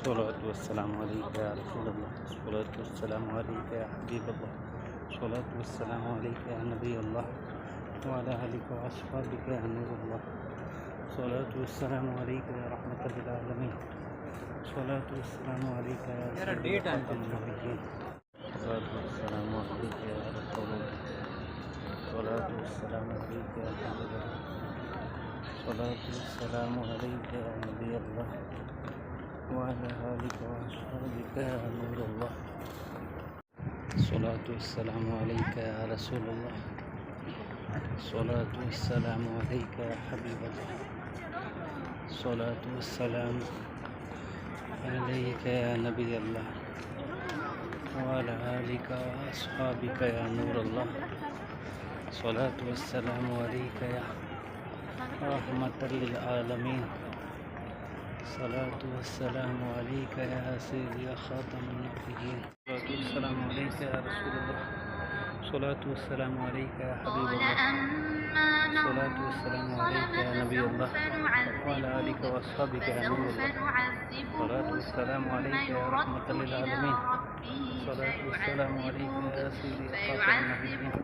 الصلاة والسلام عليك يا رسول الله. الصلاة والسلام عليك يا حبيب الله. الصلاة والسلام عليك يا نبي الله وعلى آلك وأصحابك يا نور الله. الصلاة والسلام عليك يا رحمة للعالمين. الصلاة والسلام عليك يا سيد خاتم النبيين. الصلاة والسلام عليك يا رسول الله. الصلاة والسلام عليك يا حبيب الله. الصلاة والسلام عليك يا نبي الله وعلى آلك وأصحابك يا نور الله. الصلاة والسلام عليك يا رسول الله. الصلاة والسلام عليك يا حبيب الله. الصلاة والسلام عليك يا نبي الله وعلى آلك وأصحابك يا نور الله. الصلاة والسلام عليك يا رحمة للعالمين. الصلاة والسلام عليك يا سيدي يا خاتم النبيين. الصلاة والسلام عليك يا رسول الله. الصلاة والسلام عليك يا حبيب الله. الصلاة والسلام عليك يا نبي الله وعلى آلك وأصحابك يا نور الله. الصلاة والسلام عليك يا رحمة للعالمين. الصلاة والسلام عليك يا سيدي يا خاتم النبيين.